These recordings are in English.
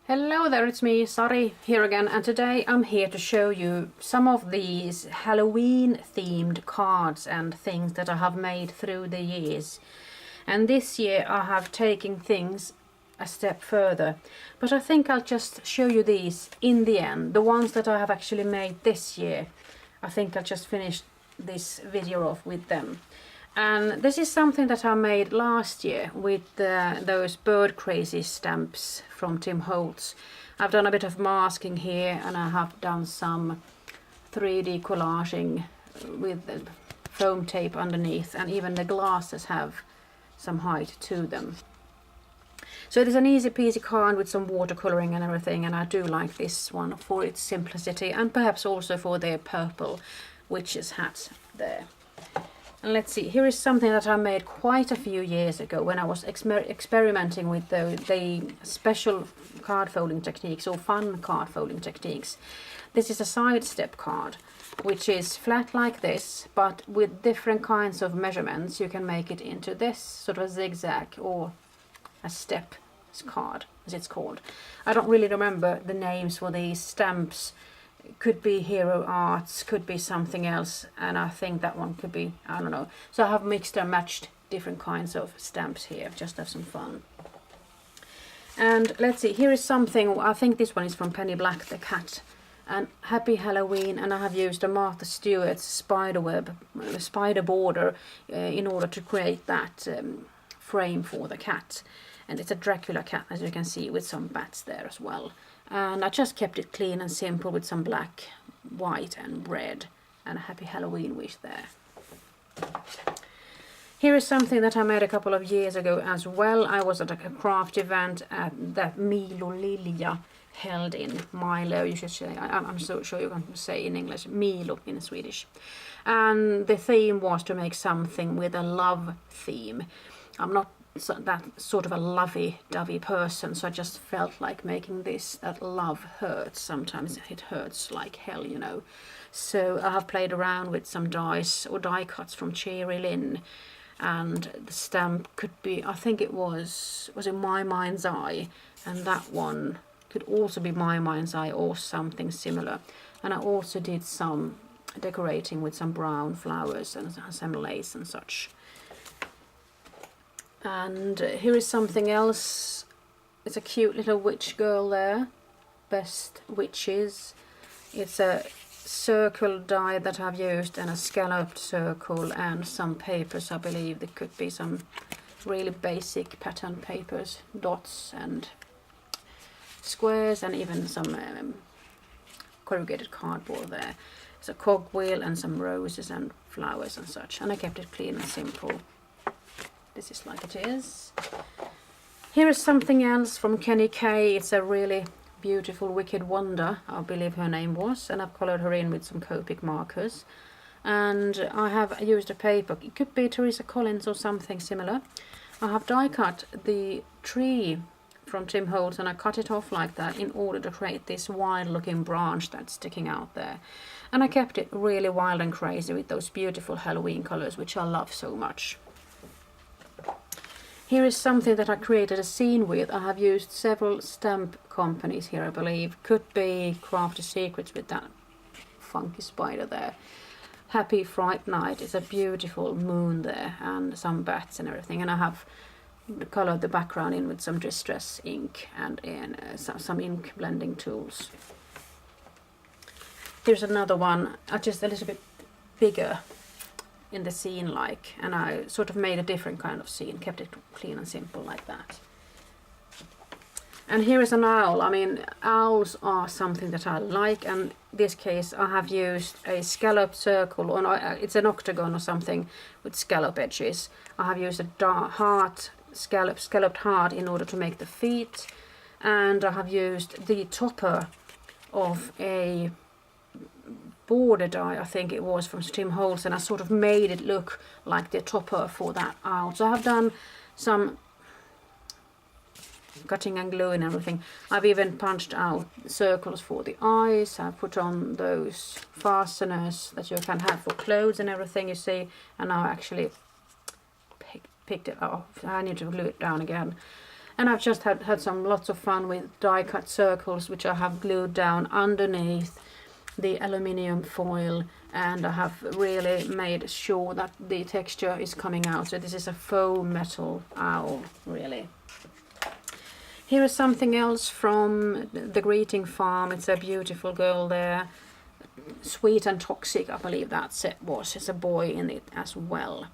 Hello there, it's me, Sari, here again, and today I'm here to show you some of these Halloween themed cards and things that I have made through the years. And this year I have taken things a step further, but I think I'll just show you these in the end, the ones that I have actually made this year. I think I'll just finish this video off with them. And this is something that I made last year with those bird crazy stamps from HOLTZ. I've done a bit of masking here, and I have done some 3D collaging with the foam tape underneath, and even the glasses have some height to them. So it is an easy peasy card with some watercoloring and everything, and I do like this one for its simplicity and perhaps also for their purple witch's hat there. And let's see, here is something that I made quite a few years ago when I was experimenting with the special card folding techniques or fun card folding techniques. This is a sidestep card, which is flat like this, but with different kinds of measurements you can make it into this sort of a zigzag or a step card, as it's called. I don't really remember the names for these stamps. Could be Hero Arts, could be something else, and I think that one could be, I don't know. So I have mixed and matched different kinds of stamps here, just to have some fun. And let's see, here is something, I think this one is from Penny Black the cat. And Happy Halloween, and I have used a Martha Stewart's spider border in order to create that frame for the cat. And it's a Dracula cat, as you can see, with some bats there as well. And I just kept it clean and simple with some black, white and red, and a Happy Halloween wish there. Here is something that I made a couple of years ago as well. I was at a craft event that Milo Lilja held in Milo. You should say, I'm so sure you can say in English, Milo in Swedish. And the theme was to make something with a love theme. I'm not that sort of a lovey-dovey person, so I just felt like making this, that love hurts. Sometimes it hurts like hell, you know. So I have played around with some dies or die cuts from CHEERY LYNN, and the stamp could be, I think it was in My Mind's Eye, and that one could also be My Mind's Eye or something similar. And I also did some decorating with some brown flowers and some lace and such. And here is something else. It's a cute little witch girl there. Best Witches. It's a circle die that I've used, and a scalloped circle, and some papers. I believe there could be some really basic pattern papers, dots and squares, and even some corrugated cardboard there. It's a cogwheel and some roses and flowers and such. And I kept it clean and simple. This is like it is. Here is something else from Kenny K. It's a really beautiful Wicked Wonder, I believe her name was, and I've colored her in with some Copic markers. And I have used a paper, it could be Teresa Collins or something similar. I have die cut the tree from HOLTZ, and I cut it off like that in order to create this wild looking branch that's sticking out there. And I kept it really wild and crazy with those beautiful Halloween colors, which I love so much. Here is something that I created a scene with. I have used several stamp companies here, I believe. Could be Crafty Secrets with that funky spider there. Happy Fright Night is a beautiful moon there, and some bats and everything. And I have colored the background in with some distress ink and some ink blending tools. Here's another one, just a little bit bigger in the scene like, and I sort of made a different kind of scene, kept it clean and simple like that. And here is an owl. I mean, owls are something that I like, and in this case I have used a scalloped circle, or it's an octagon or something with scallop edges. I have used a heart, scalloped heart in order to make the feet, and I have used the topper of a border die, I think it was, from HOLTZ, and I sort of made it look like the topper for that owl. So I have done some cutting and gluing and everything. I've even punched out circles for the eyes. I've put on those fasteners that you can have for clothes and everything, you see, and now I actually picked it off. I need to glue it down again. And I've just had some lots of fun with die cut circles, which I have glued down underneath the aluminium foil, and I have really made sure that the texture is coming out. So this is a faux metal owl, really. Here is something else from the greeting farm. It's a beautiful girl there. Sweet and Toxic, I believe that's it was. It's a boy in it as well.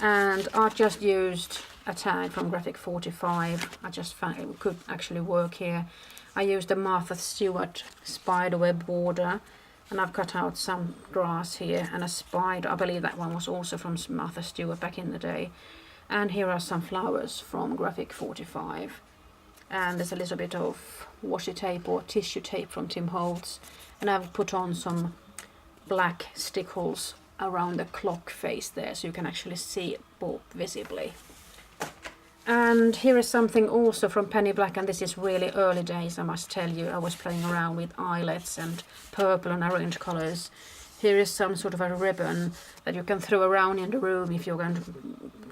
And I just used a tag from Graphic 45. I just found it could actually work here. I used a Martha Stewart spiderweb border, and I've cut out some grass here and a spider. I believe that one was also from Martha Stewart back in the day. And here are some flowers from Graphic 45. And there's a little bit of washi tape or tissue tape from HOLTZ. And I've put on some black stickles around the clock face there, so you can actually see it both visibly. And here is something also from Penny Black, and this is really early days, I must tell you. I was playing around with eyelets and purple and orange colors. Here is some sort of a ribbon that you can throw around in the room if you're going to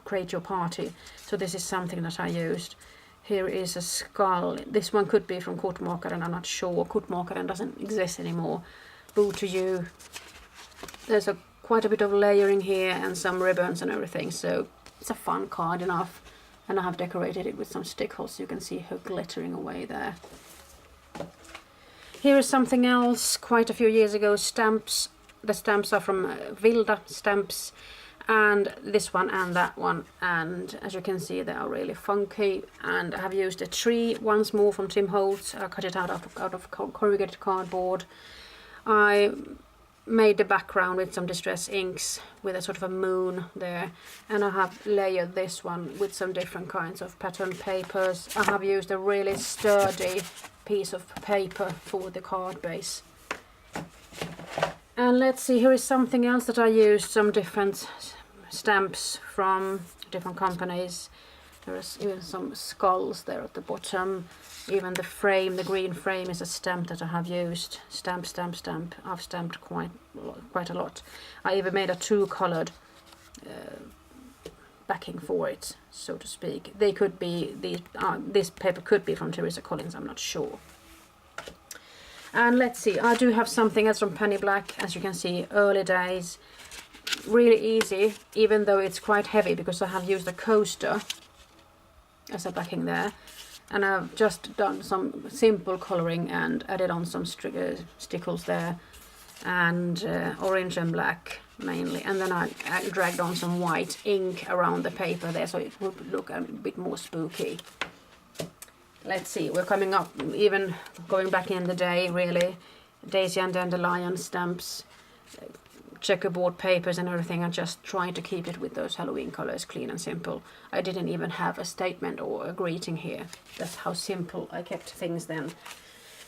create your party. So this is something that I used. Here is a skull. This one could be from Kortmakaren, I'm not sure. Kortmakaren doesn't exist anymore. Boo to you. There's quite a bit of layering here and some ribbons and everything, so it's a fun card enough. And I have decorated it with some stickles, so you can see her glittering away there. Here is something else, quite a few years ago, stamps. The stamps are from Vilda Stamps, and this one and that one, and as you can see they are really funky. And I have used a tree once more from HOLTZ. I cut it out of corrugated cardboard. I made the background with some distress inks with a sort of a moon there, and I have layered this one with some different kinds of pattern papers. I have used a really sturdy piece of paper for the card base. And let's see, here is something else that I used, some different stamps from different companies. There is even some skulls there at the bottom. Even the frame, the green frame, is a stamp that I have used. Stamp. I've stamped quite a lot. I even made a two-colored backing for it, so to speak. They could be this paper could be from Teresa Collins, I'm not sure. And let's see, I do have something else from Penny Black, as you can see, early days. Really easy, even though it's quite heavy, because I have used a coaster as a backing there. And I've just done some simple colouring and added on some stickles there, and orange and black mainly. And then I dragged on some white ink around the paper there, so it would look a bit more spooky. Let's see, we're coming up, even going back in the day really. Daisy and Dandelion stamps, checkerboard papers and everything. I just trying to keep it with those Halloween colors, clean and simple. I didn't even have a statement or a greeting here. That's how simple I kept things then.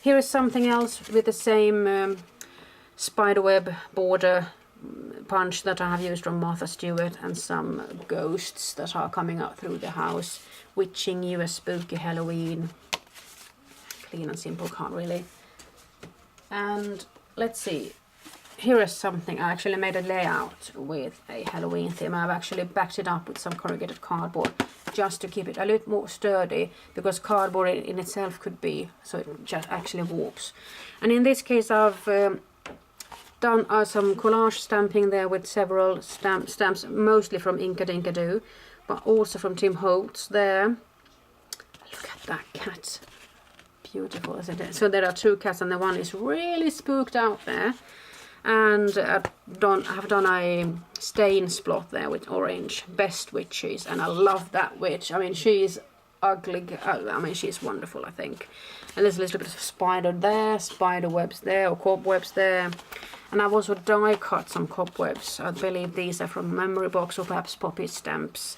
Here is something else with the same spiderweb border punch that I have used from Martha Stewart, and some ghosts that are coming out through the house, witching you a spooky Halloween. Clean and simple card really. And let's see. Here is something, I actually made a layout with a Halloween theme. I've actually backed it up with some corrugated cardboard just to keep it a little more sturdy, because cardboard in itself could be, so it just actually warps. And in this case I've done some collage stamping there with several stamps, mostly from Inkadinkado, but also from HOLTZ there. Look at that cat. Beautiful, isn't it? So there are two cats, and the one is really spooked out there. And I've done a stain splot there with orange, Best Witches, and I love that witch. I mean, she is ugly, I mean, she's wonderful, I think. And there's a little bit of spider there, spider webs there, or cobwebs there. And I've also die cut some cobwebs. I believe these are from Memory Box or perhaps Poppy Stamps.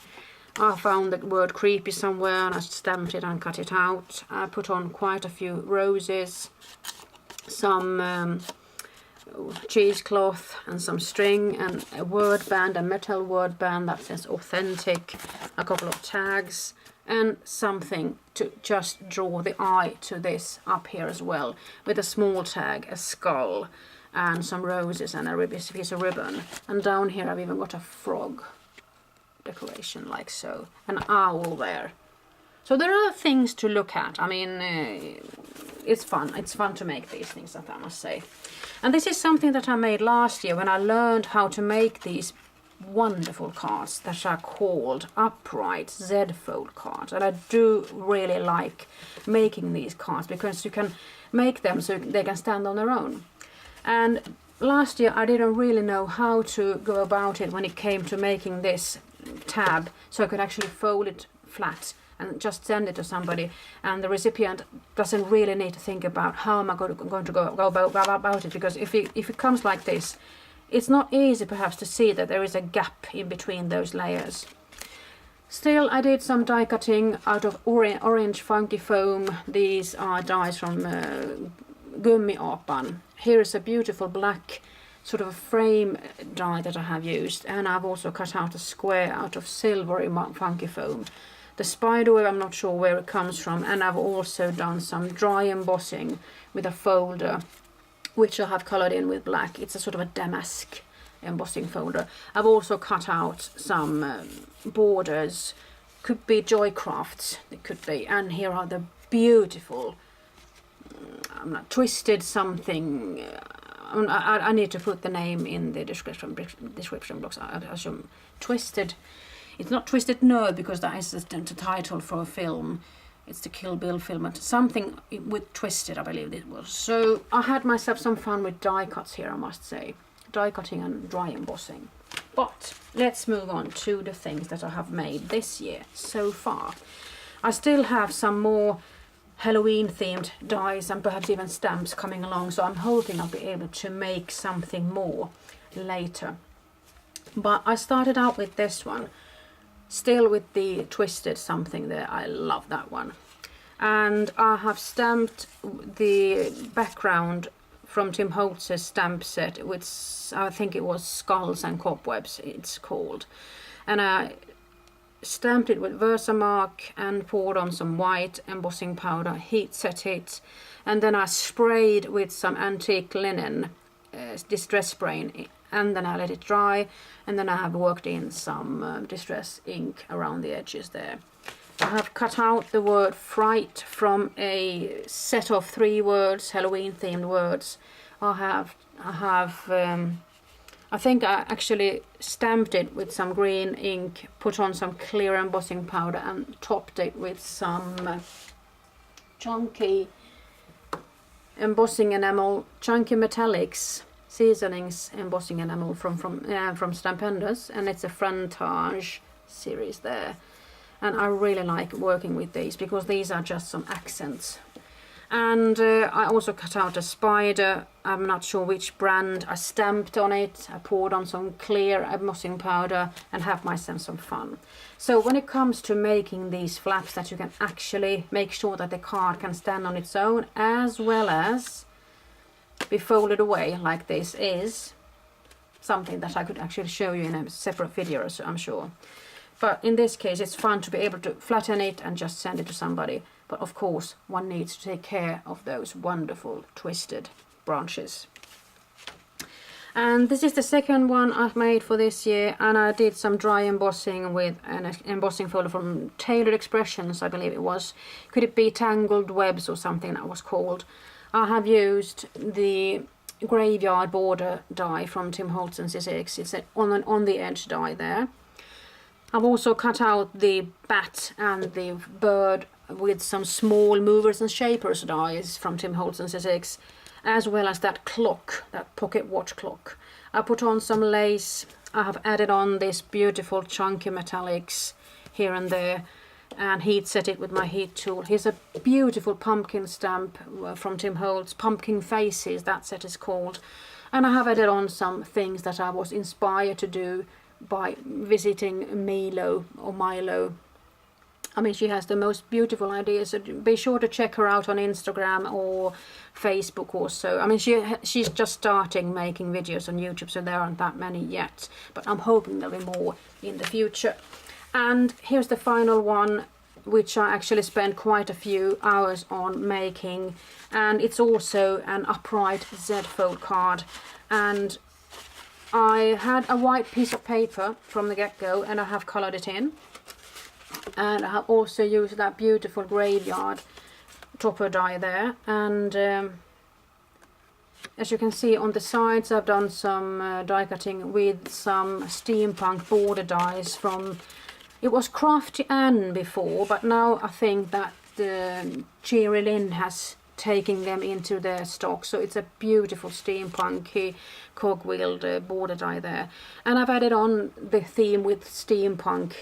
I found the word creepy somewhere and I stamped it and cut it out. I put on quite a few roses, some cheesecloth and some string, and a word band, a metal word band that says authentic, a couple of tags, and something to just draw the eye to this up here as well, with a small tag, a skull, and some roses and a piece of ribbon. And down here I've even got a frog decoration like so, an owl there. So there are things to look at. I mean, it's fun. It's fun to make these things, that I must say. And this is something that I made last year when I learned how to make these wonderful cards that are called upright Z-fold cards. And I do really like making these cards because you can make them so they can stand on their own. And last year I didn't really know how to go about it when it came to making this tab, so I could actually fold it flat and just send it to somebody, and the recipient doesn't really need to think about how am I going to go about it, because if it comes like this, it's not easy perhaps to see that there is a gap in between those layers. Still, I did some die cutting out of orange funky foam. These are dies from Gummiapan. Here is a beautiful black sort of a frame die that I have used, and I've also cut out a square out of silvery funky foam. The spiderweb, I'm not sure where it comes from, and I've also done some dry embossing with a folder which I have colored in with black. It's a sort of a damask embossing folder. I've also cut out some borders, could be joy crafts, it could be, and here are the beautiful twisted something. I need to put the name in the description box. I assume twisted. It's not Twisted Nerve, because that is the title for a film. It's the Kill Bill film, but something with Twisted, I believe it was. So I had myself some fun with die cuts here, I must say. Die cutting and dry embossing. But let's move on to the things that I have made this year so far. I still have some more Halloween themed dies and perhaps even stamps coming along, so I'm hoping I'll be able to make something more later. But I started out with this one, still with the twisted something there. I love that one. And I have stamped the background from Tim Holtz's stamp set, which I think it was Skulls and Cobwebs it's called. And I stamped it with Versamark and poured on some white embossing powder, heat set it, and then I sprayed with some antique linen distress spray, and then I let it dry, and then I have worked in some distress ink around the edges there. I have cut out the word fright from a set of 3 words, Halloween themed words. I think I actually stamped it with some green ink, put on some clear embossing powder and topped it with some chunky embossing enamel, chunky metallics, seasonings embossing enamel from Stampendous, and it's a Frontage series there. And I really like working with these because these are just some accents. And I also cut out a spider. I'm not sure which brand. I stamped on it. I poured on some clear embossing powder and have myself some fun. So when it comes to making these flaps that you can actually make sure that the card can stand on its own as well as be folded away like this, is something that I could actually show you in a separate video, so I'm sure. But in this case, it's fun to be able to flatten it and just send it to somebody. But of course, one needs to take care of those wonderful twisted branches. And this is the second one I've made for this year, and I did some dry embossing with an embossing folder from Tailored Expressions, I believe it was. Could it be Tangled Webs or something that was called? I have used the graveyard border die from Tim Holtz and CHEERY. It's on the edge die there. I've also cut out the bat and the bird with some small movers and shapers dies from Tim Holtz and CHEERY, as well as that clock, that pocket watch clock. I put on some lace. I have added on this beautiful chunky metallics here and there, and heat set it with my heat tool. Here's a beautiful pumpkin stamp from Tim Holtz, Pumpkin Faces, that set is called. And I have added on some things that I was inspired to do by visiting Milo. I mean, she has the most beautiful ideas, so be sure to check her out on Instagram or Facebook also. I mean, she's just starting making videos on YouTube, so there aren't that many yet, but I'm hoping there'll be more in the future. And here's the final one, which I actually spent quite a few hours on making, and it's also an upright Z-fold card. And I had a white piece of paper from the get-go, and I have colored it in. And I have also used that beautiful graveyard topper die there, and as you can see on the sides I've done some die cutting with some steampunk border dies from, it was Crafty Ann before, but now I think that CHEERY LYNN has taken them into their stock, so it's a beautiful steampunk cog-wheeled border die there. And I've added on the theme with steampunk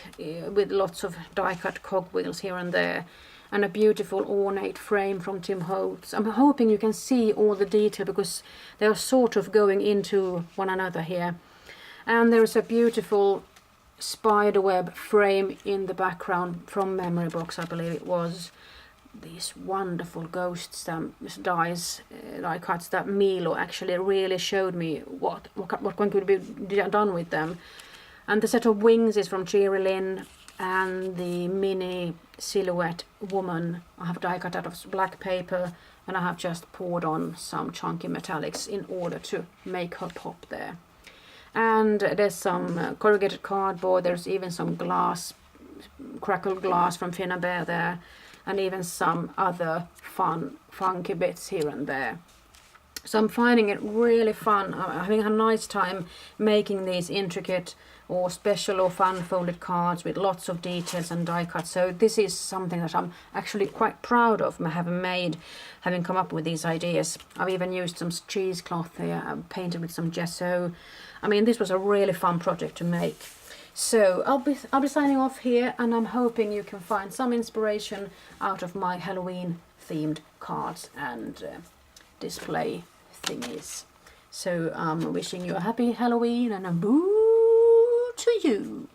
with lots of die cut cogwheels here and there, and a beautiful ornate frame from HOLTZ. I'm hoping you can see all the detail because they are sort of going into one another here. And there's a beautiful spiderweb frame in the background from Memory Box, I believe it was. These wonderful ghost stamp dies, die cuts that Milo actually really showed me what one could be done with them. And the set of wings is from CHEERY LYNN, and the mini silhouette woman I have die cut out of black paper, and I have just poured on some chunky metallics in order to make her pop there. And there's some corrugated cardboard, there's even some glass, crackled glass from Finnabear there, and even some other fun, funky bits here and there. So I'm finding it really fun. I'm having a nice time making these intricate or special or fun folded cards with lots of details and die cuts. So this is something that I'm actually quite proud of having come up with these ideas. I've even used some cheesecloth here, I've painted with some gesso. I mean, this was a really fun project to make. So I'll be signing off here, and I'm hoping you can find some inspiration out of my Halloween themed cards and display thingies. So I'm wishing you a happy Halloween and a boo to you.